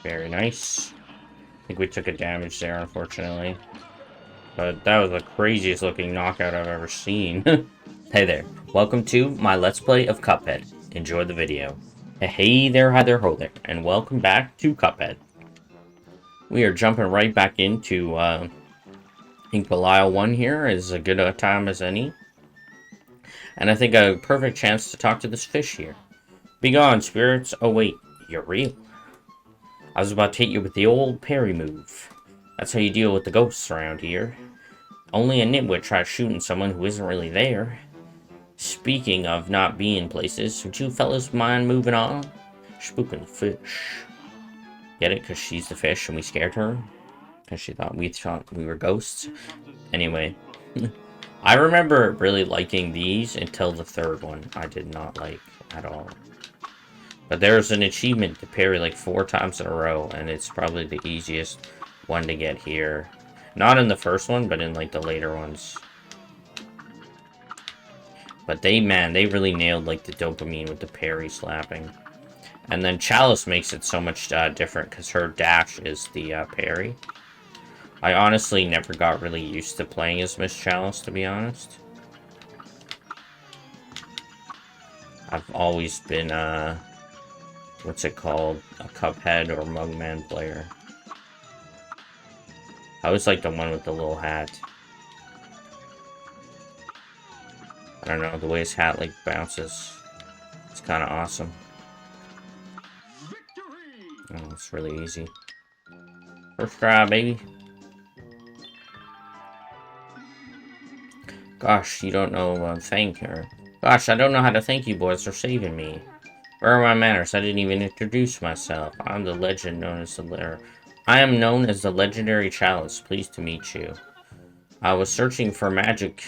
Very nice. I think we took a damage there, unfortunately. But that was the craziest looking knockout I've ever seen. Hey there, welcome to my Let's Play of Cuphead. Enjoy the video. Hey there, hi there, ho there, and welcome back to Cuphead. We are jumping right back into Inkwell Isle 1 here, as a good time as any. And I think a perfect chance to talk to this fish here. Begone, spirits. Oh wait, you're real. I was about to hit you with the old parry move. That's how you deal with the ghosts around here. Only a nitwit tries shooting someone who isn't really there. Speaking of not being places, would you fellas mind moving on? Spooking fish. Get it? Because she's the fish and we scared her? Because she thought we were ghosts? Anyway. I remember really liking these until the third one. I did not like at all. But there's an achievement to parry like 4 times in a row, and it's probably the easiest one to get here. Not in the first one, but in like the later ones. But they really nailed like the dopamine with the parry slapping. And then Chalice makes it so much different because her dash is the parry. I honestly never got really used to playing as Miss Chalice, to be honest. I've always been, what's it called? A Cuphead or Mugman player. I was like the one with the little hat. I don't know, the way his hat like bounces. It's kind of awesome. Oh, it's really easy. First try, baby. Gosh, you don't know thank her. Gosh, I don't know how to thank you boys for saving me. Where are my manners? I didn't even introduce myself. I'm the legend known as I am known as the legendary Chalice. Pleased to meet you. I was searching for magic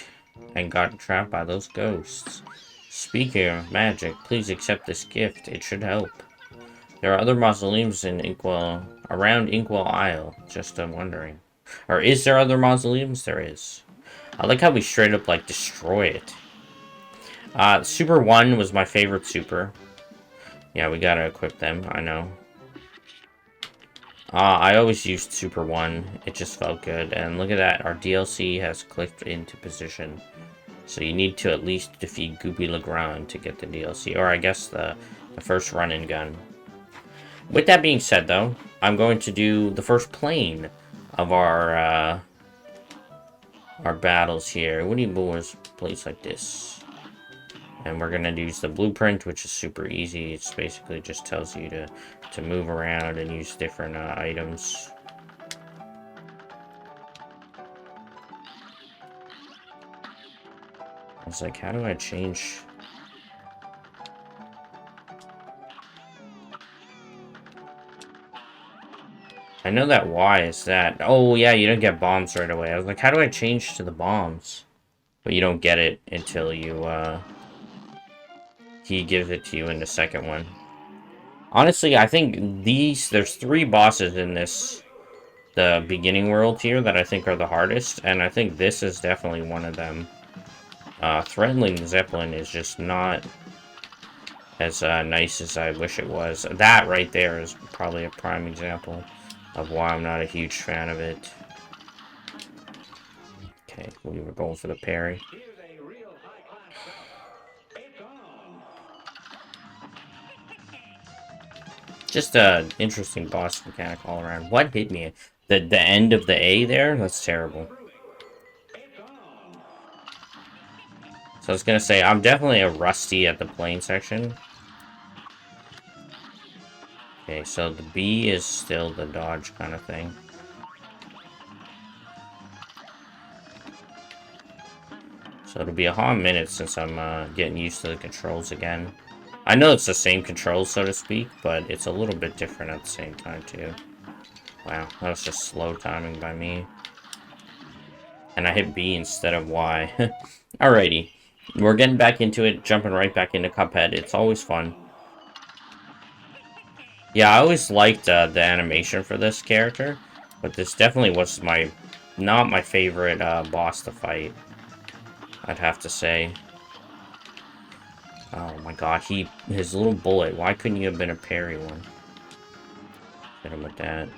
and got trapped by those ghosts. Speaking of magic, please accept this gift. It should help. There are other mausoleums in around Inkwell Isle. Just wondering. Or is there other mausoleums? There is. I like how we straight up like destroy it. Super 1 was my favorite super. Yeah, we gotta equip them, I know. I always used Super 1. It just felt good. And look at that, our DLC has clicked into position. So you need to at least defeat Goopy Legrand to get the DLC. Or I guess the first run-and gun. With that being said, though, I'm going to do the first plane of our battles here. What do you boys place like this? And we're gonna use the blueprint, which is super easy. It basically just tells you to move around and use different items. I was like, how do I change? I know that Y is that. Oh yeah, you don't get bombs right away. I was like, how do I change to the bombs? But you don't get it until you he gives it to you in the second one. Honestly, I think there's 3 bosses in the beginning world here that I think are the hardest, and I think this is definitely one of them. Threatening Zeppelin is just not as nice as I wish it was. That right there is probably a prime example of why I'm not a huge fan of it. Okay, we were going for the parry. Just an interesting boss mechanic all around. What hit me? The end of the A there? That's terrible. So I was gonna say, I'm definitely a rusty at the plane section. Okay, so the B is still the dodge kind of thing. So it'll be a hot minute since I'm getting used to the controls again. I know it's the same controls, so to speak, but it's a little bit different at the same time, too. Wow, that was just slow timing by me. And I hit B instead of Y. Alrighty. We're getting back into it, jumping right back into Cuphead. It's always fun. Yeah, I always liked the animation for this character, but this definitely was not my favorite boss to fight, I'd have to say. Oh my god, his little bullet. Why couldn't you have been a parry one? Hit him with that.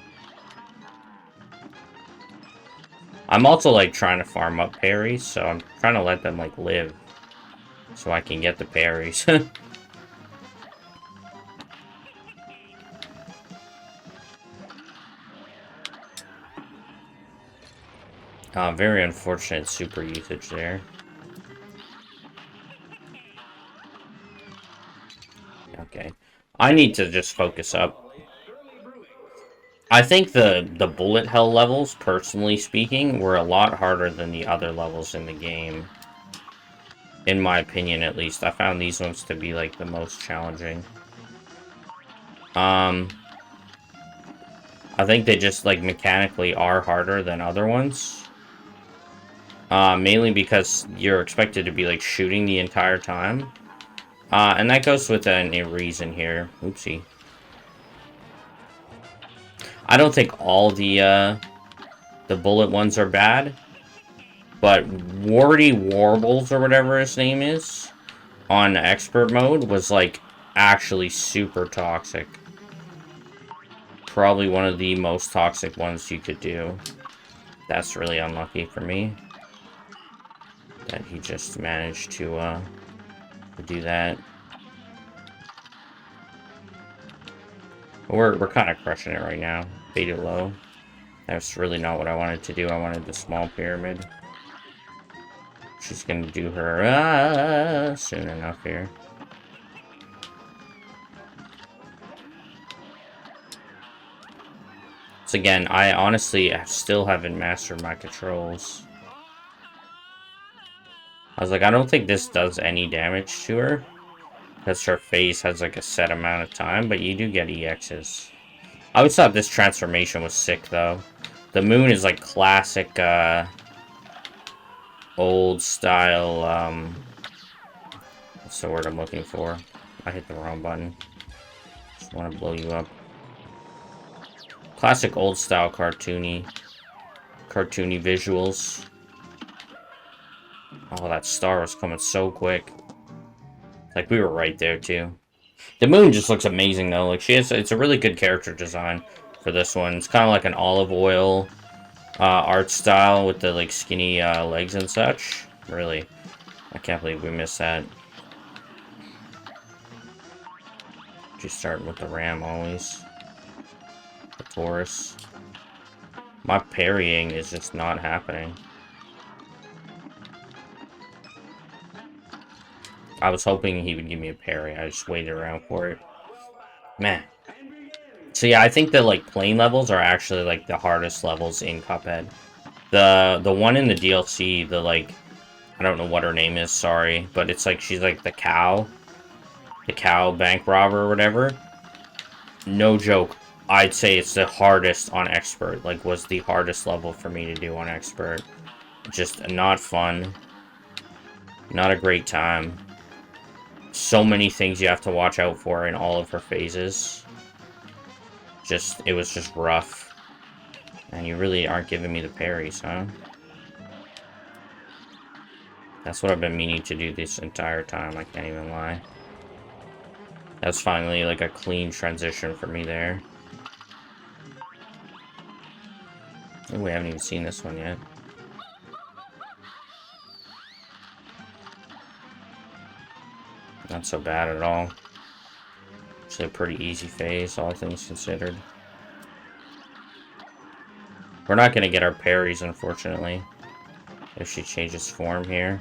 I'm also, like, trying to farm up parries, so I'm trying to let them, like, live. So I can get the parries. Very unfortunate super usage there. Okay. I need to just focus up. I think the bullet hell levels, personally speaking, were a lot harder than the other levels in the game. In my opinion, at least. I found these ones to be, like, the most challenging. I think they just, like, mechanically are harder than other ones. Mainly because you're expected to be, like, shooting the entire time. And that goes with a reason here. Oopsie. I don't think all the bullet ones are bad. But Warty Warbles, or whatever his name is, on expert mode, was, like, actually super toxic. Probably one of the most toxic ones you could do. That's really unlucky for me. That he just managed to do that. We're kind of crushing it right now. Beta low. That's really not what I wanted to do. I wanted the small pyramid. She's gonna do her soon enough here. So again, I honestly still haven't mastered my controls. I was like, I don't think this does any damage to her. Because her face has, like, a set amount of time, but you do get EXs. I always thought this transformation was sick, though. The moon is, like, classic, old style, what's the word I'm looking for? I hit the wrong button. Just want to blow you up. Classic old style cartoony visuals. Oh, that star was coming so quick. Like, we were right there, too. The moon just looks amazing, though. Like, it's a really good character design for this one. It's kind of like an olive oil art style with the, like, skinny legs and such. Really. I can't believe we missed that. Just starting with the ram, always. The Taurus. My parrying is just not happening. I was hoping he would give me a parry. I just waited around for it. Man. So yeah, I think the, like, plane levels are actually, like, the hardest levels in Cuphead. The one in the DLC, the, like, I don't know what her name is, sorry, but it's like she's like the cow bank robber or whatever. No joke. I'd say it's the hardest on expert. Like, was the hardest level for me to do on expert. Just not fun. Not a great time. So many things you have to watch out for in all of her phases. It was just rough. And you really aren't giving me the parries, huh? That's what I've been meaning to do this entire time, I can't even lie. That was finally, like, a clean transition for me there. Oh, we haven't even seen this one yet. Not so bad at all. It's a pretty easy phase, all things considered. We're not going to get our parries, unfortunately. If she changes form here.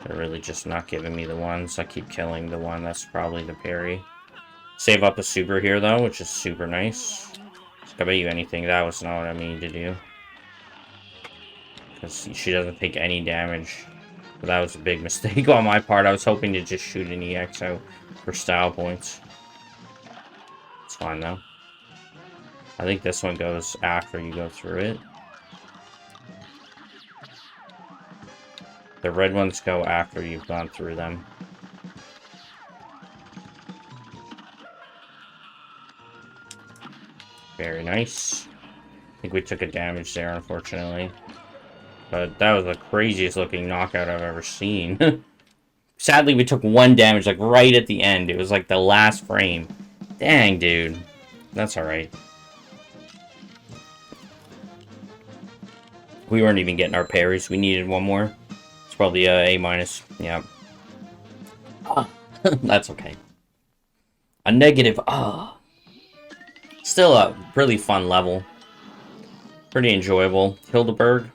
They're really just not giving me the ones. I keep killing the one that's probably the parry. Save up a super here, though, which is super nice. I bet you anything that was not what I mean to do. Because she doesn't take any damage. But that was a big mistake on my part. I was hoping to just shoot an EX out for style points. It's fine, though. I think this one goes after you go through it. The red ones go after you've gone through them. Very nice. I think we took a damage there, unfortunately. But that was the craziest looking knockout I've ever seen. Sadly, we took one damage, like, right at the end. It was like the last frame. Dang, dude. That's alright. We weren't even getting our parries. We needed one more. It's probably A minus. Yeah. That's okay. A negative. Still a really fun level. Pretty enjoyable. Hildeberg.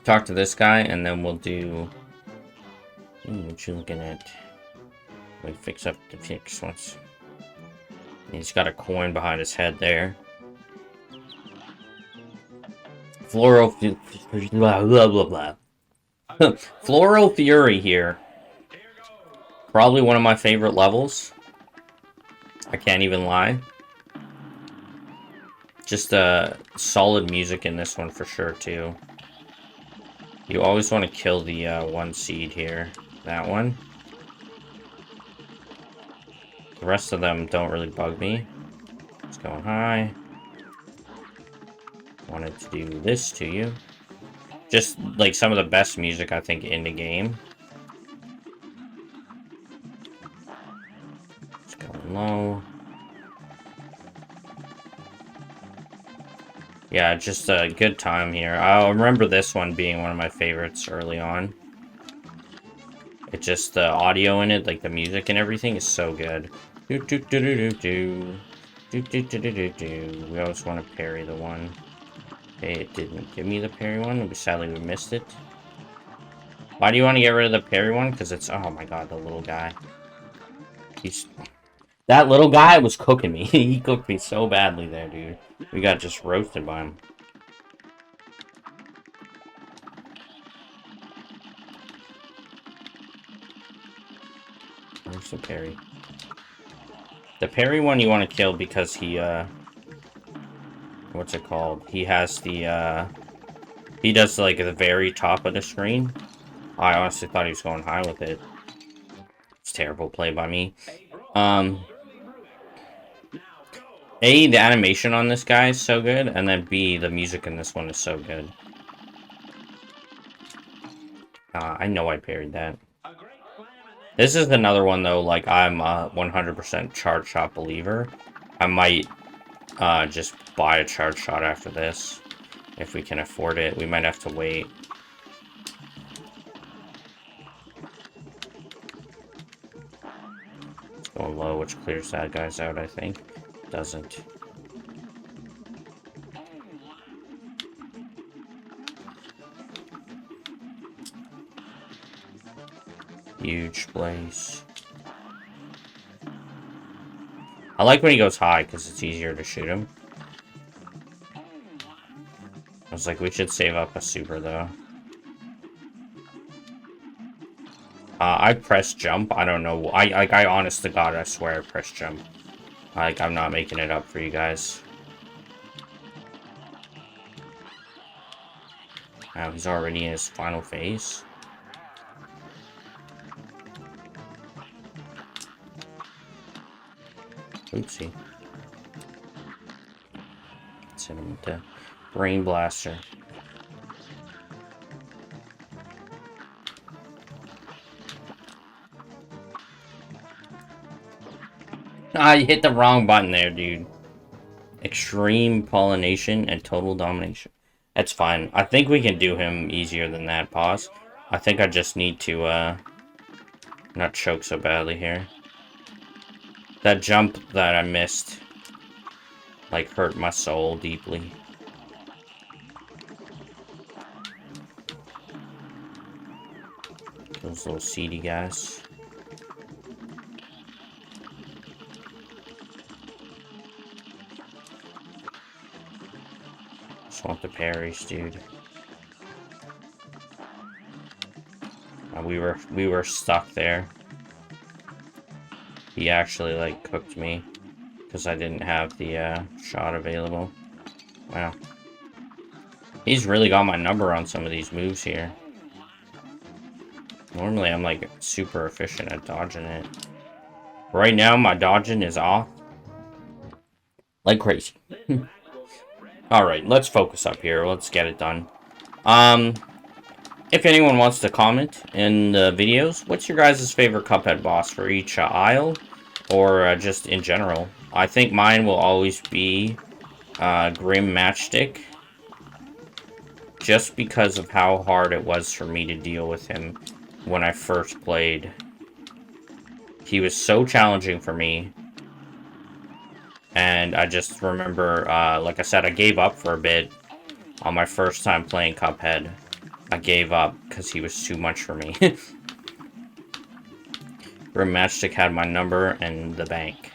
Talk to this guy, and then we'll do... what you looking at? Let me fix up the fix once. He's got a coin behind his head there. Floral... blah, blah, blah, blah. Floral Fury here. Probably one of my favorite levels. I can't even lie. Just solid music in this one for sure, too. You always want to kill the one seed here. That one. The rest of them don't really bug me. It's going high. Wanted to do this to you. Just, like, some of the best music, I think, in the game. It's going low. Yeah, just a good time here. I remember this one being one of my favorites early on. It just, the audio in it, like the music and everything is so good. Do do do do do do. Do do do do do do. We always want to parry the one. Okay, it didn't give me the parry one. Sadly, we missed it. Why do you want to get rid of the parry one? Because it's... Oh my god, the little guy. That little guy was cooking me. He cooked me so badly there, dude. We got just roasted by him. Where's the parry? The parry one you want to kill because he, what's it called? He has the, he does, like, the very top of the screen. I honestly thought he was going high with it. It's terrible play by me. A, the animation on this guy is so good, and then B, the music in this one is so good. I know I parried that. This is another one, though, like, I'm a 100% charge shot believer. I might just buy a charge shot after this, if we can afford it. We might have to wait. It's going low, which clears that guy's out, I think. Doesn't. Huge place. I like when he goes high because it's easier to shoot him. I was like, we should save up a super though. I press jump. I don't know. I honest to God, I swear I press jump. Like, I'm not making it up for you guys. Wow, he's already in his final phase. Oopsie. Let's hit him with the Brain Blaster. Ah, you hit the wrong button there, dude. Extreme pollination and total domination. That's fine. I think we can do him easier than that, pause. I think I just need to, not choke so badly here. That jump that I missed, like, hurt my soul deeply. Those little seedy guys. Just want the parries, dude. We were stuck there. He actually, like, cooked me because I didn't have the shot available. Wow. He's really got my number on some of these moves here. Normally, I'm, like, super efficient at dodging it. Right now, my dodging is off. Like crazy. Alright, let's focus up here. Let's get it done. If anyone wants to comment in the videos, what's your guys' favorite Cuphead boss for each aisle? or just in general. I think mine will always be Grim Matchstick, just because of how hard it was for me to deal with him when I first played. He was so challenging for me, and I just remember, like I said, I gave up for a bit on my first time playing Cuphead. I gave up because he was too much for me. Grim Matchstick had my number and the bank.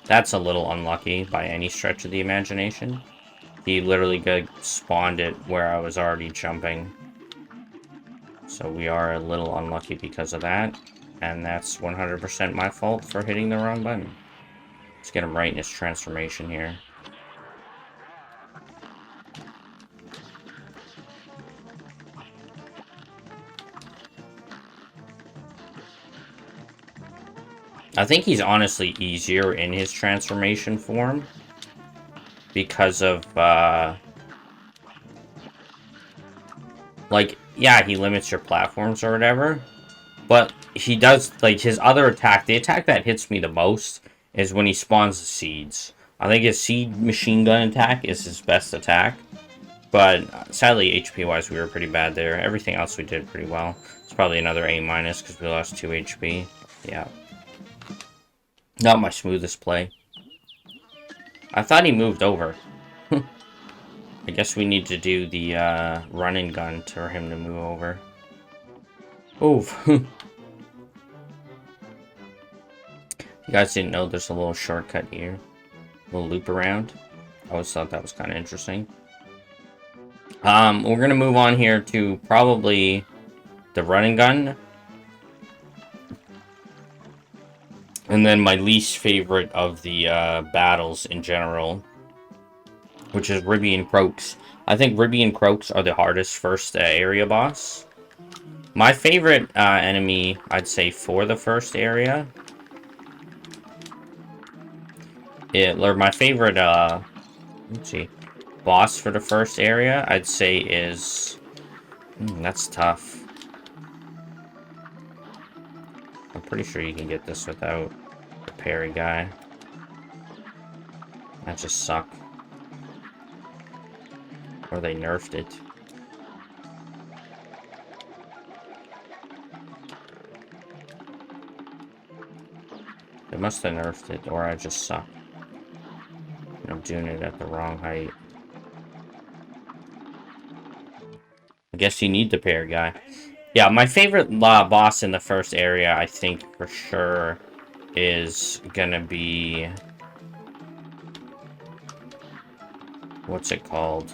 That's a little unlucky by any stretch of the imagination. He literally spawned it where I was already jumping. So we are a little unlucky because of that. And that's 100% my fault for hitting the wrong button. Let's get him right in his transformation here. I think he's honestly easier in his transformation form. Because of, like, yeah, he limits your platforms or whatever. But he does, like, his other attack, the attack that hits me the most is when he spawns the seeds. I think his seed machine gun attack is his best attack. But sadly, HP-wise, we were pretty bad there. Everything else we did pretty well. It's probably another A- because we lost 2 HP. Yeah. Not my smoothest play. I thought he moved over. I guess we need to do the run and gun for him to move over. Oof. You guys didn't know there's a little shortcut here. A little loop around. I always thought that was kind of interesting. We're gonna move on here to probably the run and gun. And then my least favorite of the battles in general, which is Ribby and Croaks. I think Ribby and Croaks are the hardest first area boss. My favorite enemy, I'd say, for the first area, or my favorite, let's see, boss for the first area, I'd say is, that's tough. I'm pretty sure you can get this without the parry guy. That just sucked. Or they nerfed it. They must have nerfed it, or I just suck. I'm doing it at the wrong height. I guess you need the parry guy. Yeah, my favorite boss in the first area, I think, for sure, is gonna be... what's it called?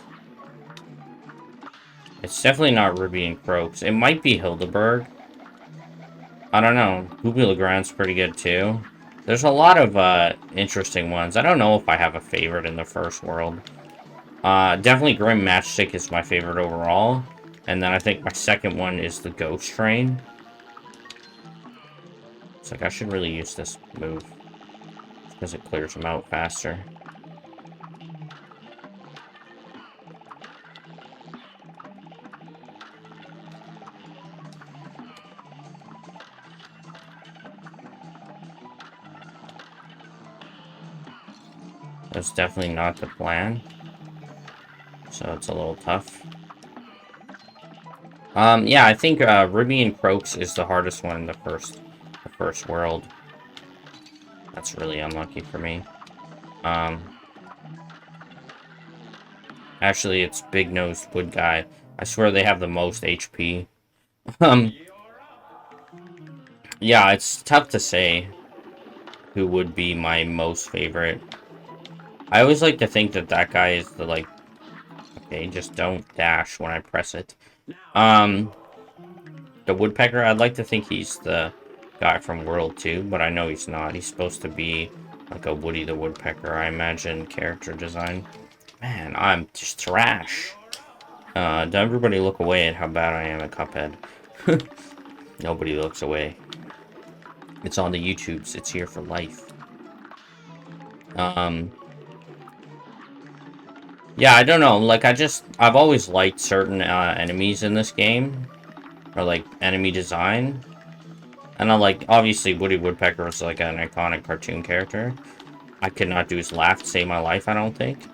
It's definitely not Ruby and Croaks. It might be Hildeberg. I don't know. Goopy Legrand's pretty good, too. There's a lot of interesting ones. I don't know if I have a favorite in the first world. Definitely Grim Matchstick is my favorite overall. And then I think my second one is the Ghost Train. It's like, I should really use this move. Because it clears them out faster. That's definitely not the plan. So it's a little tough. Yeah, I think Ruby and Croaks is the hardest one in the first world. That's really unlucky for me. Actually, it's Big Nose Wood Guy. I swear they have the most HP. Yeah, it's tough to say who would be my most favorite. I always like to think that that guy is the, like... Okay, just don't dash when I press it. The Woodpecker, I'd like to think he's the guy from World 2, but I know he's not. He's supposed to be like a Woody the Woodpecker, I imagine, character design. Man, I'm just trash. Don't everybody look away at how bad I am at Cuphead. Nobody looks away. It's on the YouTubes. It's here for life. Yeah, I don't know. Like, I've always liked certain enemies in this game. Or, like, enemy design. And I like, obviously, Woody Woodpecker was like an iconic cartoon character. I could not do his laugh to save my life, I don't think.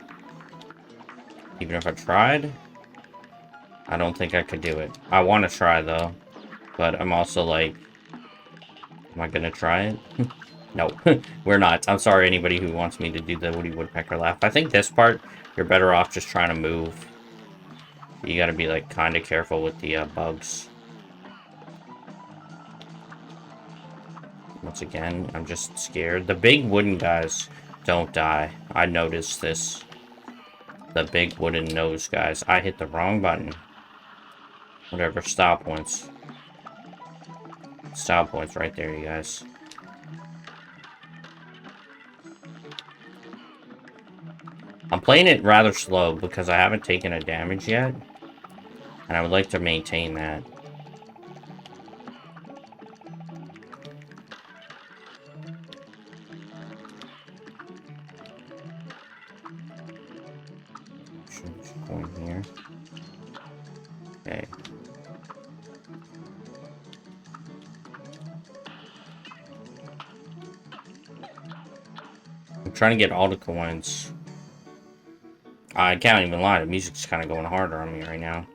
Even if I tried, I don't think I could do it. I want to try, though. But I'm also like, am I going to try it? No, we're not. I'm sorry, anybody who wants me to do the Woody Woodpecker laugh. I think this part, you're better off just trying to move. You gotta be, like, kind of careful with the bugs. Once again, I'm just scared. The big wooden guys don't die. I noticed this. The big wooden nose guys. I hit the wrong button. Whatever, style points. Style points right there, you guys. I'm playing it rather slow because I haven't taken a damage yet. And I would like to maintain that. Point here. Okay. I'm trying to get all the coins. I can't even lie, the music's kind of going harder on me right now.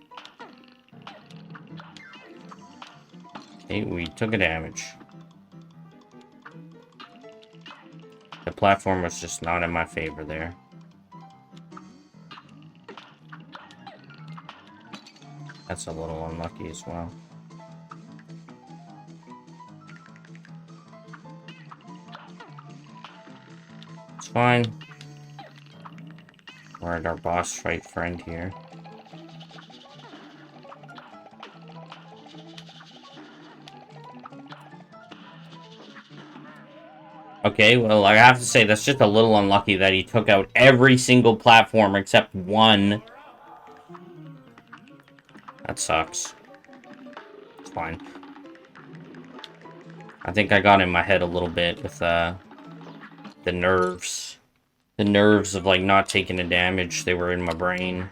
Okay, we took a damage. The platform was just not in my favor there. That's a little unlucky as well. It's fine. We're at our boss fight friend here. Okay, well, I have to say, that's just a little unlucky that he took out every single platform except one. That sucks. It's fine. I think I got in my head a little bit with, the nerves. The nerves of, like, not taking the damage. They were in my brain.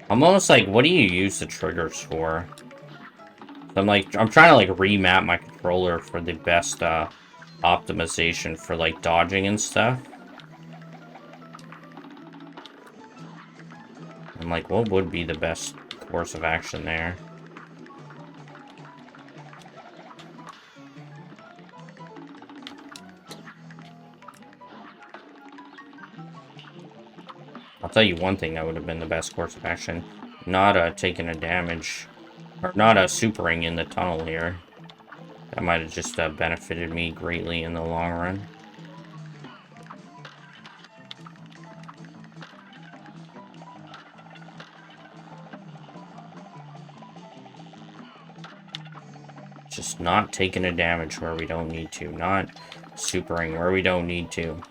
I'm almost like, what do you use the triggers for? I'm trying to, like, remap my controller for the best, optimization for, like, dodging and stuff. I'm like, what would be the best course of action there? I'll tell you one thing that would have been the best course of action. Not, taking a damage. Or not, supering in the tunnel here. That might have just, benefited me greatly in the long run. Just not taking a damage where we don't need to. Not supering where we don't need to.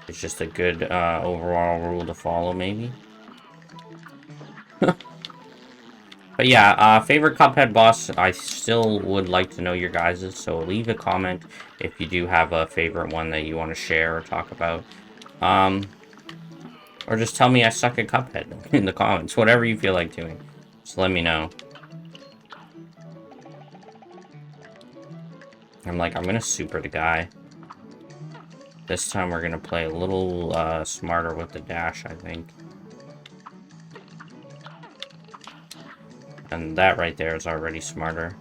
It's just a good, overall rule to follow, maybe. But yeah, favorite Cuphead boss, I still would like to know your guys's, so leave a comment if you do have a favorite one that you want to share or talk about. Or just tell me I suck at Cuphead in the comments, whatever you feel like doing. Just let me know. I'm gonna super the guy. This time we're gonna play a little, smarter with the dash, I think. And that right there is already smarter.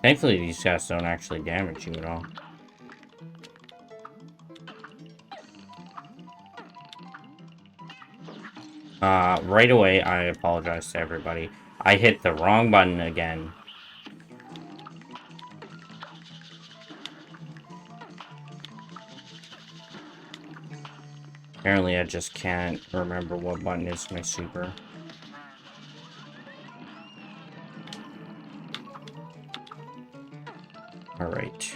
Thankfully, these guys don't actually damage you at all. Right away, I apologize to everybody. I hit the wrong button again. Apparently, I just can't remember what button is my super. Alright.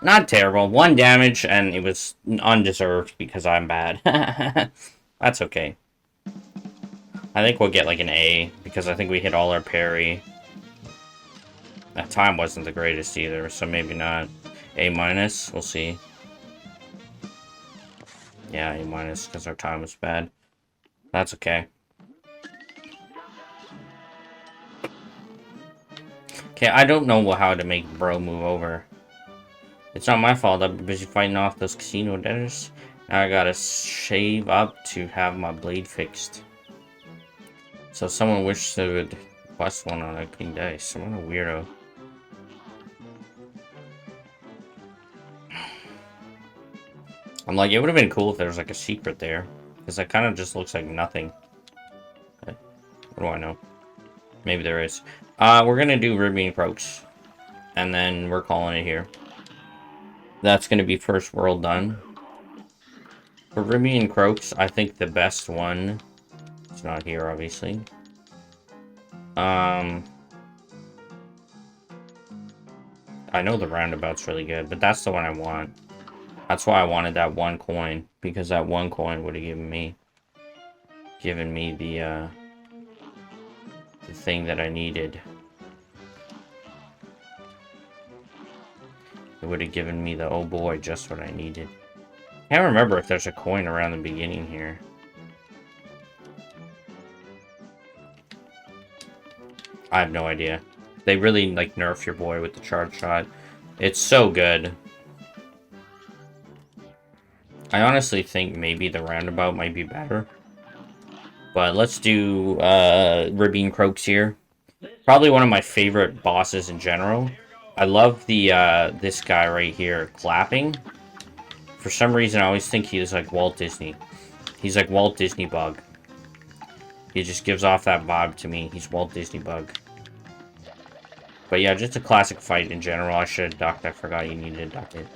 Not terrible. 1 damage, and it was undeserved because I'm bad. That's okay. I think we'll get, like, an A, because I think we hit all our parry. That time wasn't the greatest either, so maybe not. A minus. We'll see. Yeah, A minus because our time was bad. That's okay. Okay, I don't know how to make bro move over. It's not my fault. I've been busy fighting off those casino debtors. Now I gotta shave up to have my blade fixed. So someone wished they would request one on a king dice. I'm a weirdo. I'm like, it would have been cool if there was like a secret there. Because that kind of just looks like nothing. What do I know? Maybe there is. We're gonna do Ruby and Croaks. And then we're calling it here. That's gonna be first world done. For Ruby and Croaks, I think the best one... It's not here, obviously. I know the roundabout's really good, but that's the one I want. That's why I wanted that one coin, because that one coin would have given me the thing that I needed. It would have given me the, oh boy, just what I needed. I can't remember if there's a coin around the beginning here. I have no idea. They really, like, nerf your boy with the charge shot. It's so good. I honestly think maybe the roundabout might be better. But let's do Ruby and Croaks here. Probably one of my favorite bosses in general. I love the this guy right here clapping. For some reason, I always think he is like Walt Disney. He's like Walt Disney Bug. He just gives off that vibe to me. He's Walt Disney Bug. But yeah, just a classic fight in general. I should have ducked. I forgot you needed to duck it.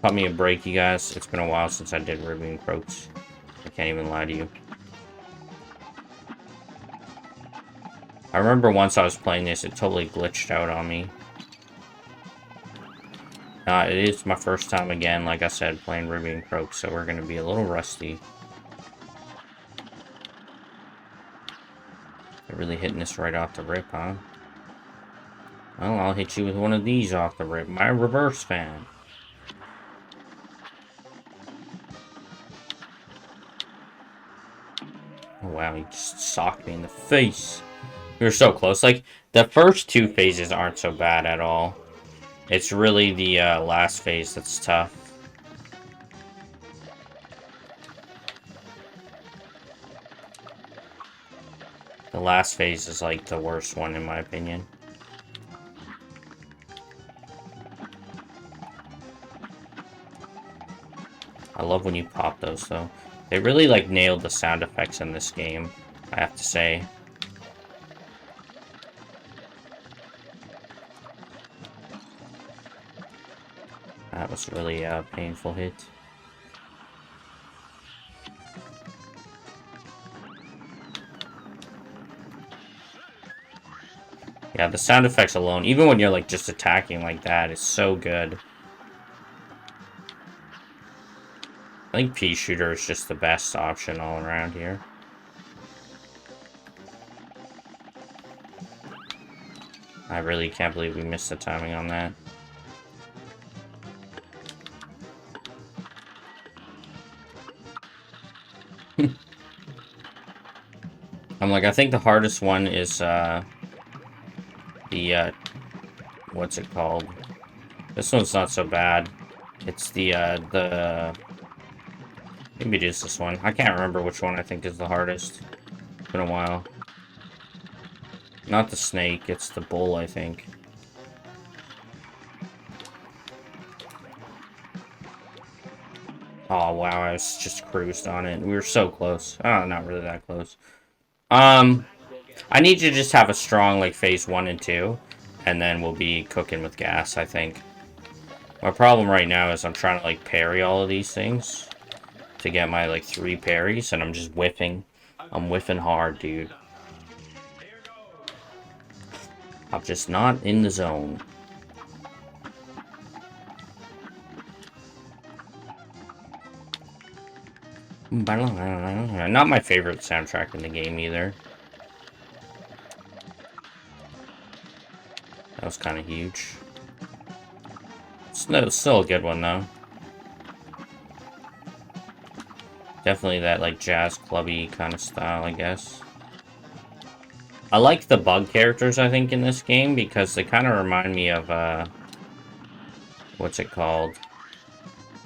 Cut me a break, you guys. It's been a while since I did Ruby and Croaks. I can't even lie to you. I remember once I was playing this, it totally glitched out on me. It is my first time again, like I said, playing Ruby and Croaks, so we're going to be a little rusty. They're really hitting this right off the rip, huh? Well, I'll hit you with one of these off the rip. My reverse fan. Oh, wow, he just socked me in the face. We were so close. Like, the first two phases aren't so bad at all. It's really the last phase that's tough. The last phase is, like, the worst one, in my opinion. I love when you pop those, though. They really, like, nailed the sound effects in this game, I have to say. That was really a painful hit. Yeah, the sound effects alone, even when you're like just attacking like that, is so good. I think pea shooter is just the best option all around here. I really can't believe we missed the timing on that. I'm like, I think the hardest one is, what's it called? This one's not so bad. It's maybe it is this one. I can't remember which one I think is the hardest. It's been a while. Not the snake, it's the bull, I think. Oh, wow, I was just cruised on it. We were so close. Oh, not really that close. I need to just have a strong, like, phase 1 and 2, and then we'll be cooking with gas, I think. My problem right now is I'm trying to, like, parry all of these things to get my, like, 3 parries, and I'm just whiffing. I'm whiffing hard, dude. I'm just not in the zone. Not my favorite soundtrack in the game, either. That was kind of huge. Still a good one, though. Definitely that, like, jazz clubby kind of style, I guess. I like the bug characters, I think, in this game, because they kind of remind me of, what's it called?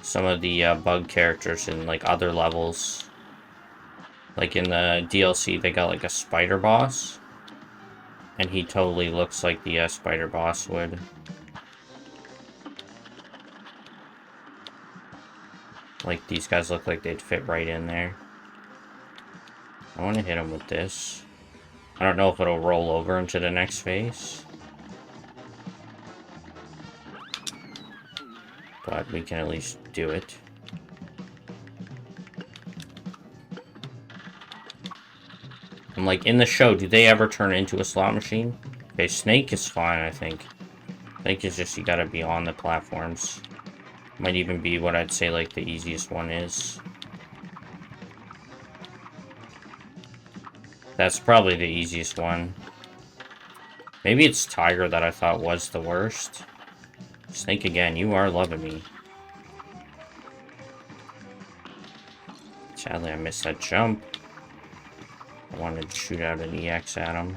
Some of the, bug characters in, like, other levels. Like, in the DLC, they got, like, a spider boss. And he totally looks like the, spider boss would. Like, these guys look like they'd fit right in there. I want to hit him with this. I don't know if it'll roll over into the next phase. But we can at least do it. I'm like, in the show, do they ever turn into a slot machine? Okay, Snake is fine, I think. Snake is just, you gotta be on the platforms. Might even be what I'd say, like, the easiest one is. That's probably the easiest one. Maybe it's Tiger that I thought was the worst. Snake again, you are loving me. Sadly, I missed that jump. I wanted to shoot out an EX at him.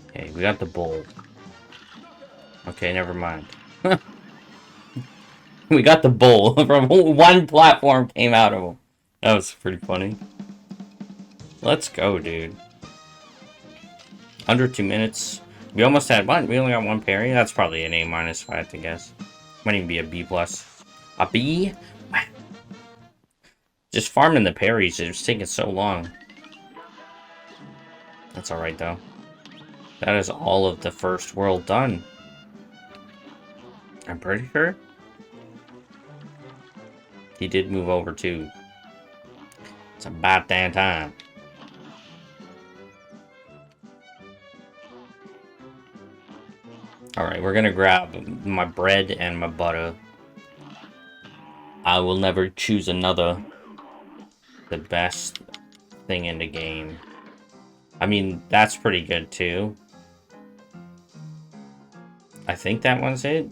Okay, we got the bull. Okay, never mind. We got the bull from one platform came out of him. That was pretty funny. Let's go, dude. Under 2 minutes. We almost had one. We only got one parry. That's probably an A- if I had to guess. Might even be a B+. A B? Just farming the parries. It's taking so long. That's alright, though. That is all of the first world done. I'm pretty sure. He did move over, too. It's about damn time. Alright, we're gonna grab my bread and my butter. I will never choose another. The best thing in the game. I mean, that's pretty good, too. I think that one's it.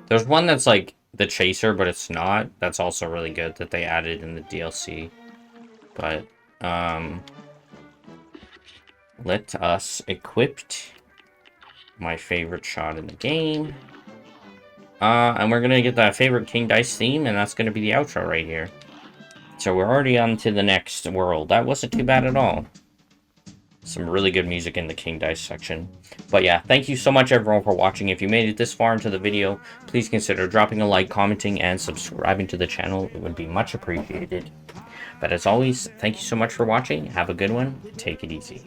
There's one that's like the Chaser, but it's not. That's also really good that they added in the DLC. But, let us equip my favorite shot in the game. And we're gonna get that favorite King Dice theme, and that's gonna be the outro right here. So we're already on to the next world. That wasn't too bad at all. Some really good music in the King Dice section. But yeah, thank you so much everyone for watching. If you made it this far into the video, please consider dropping a like, commenting, and subscribing to the channel. It would be much appreciated. But as always, thank you so much for watching. Have a good one. Take it easy.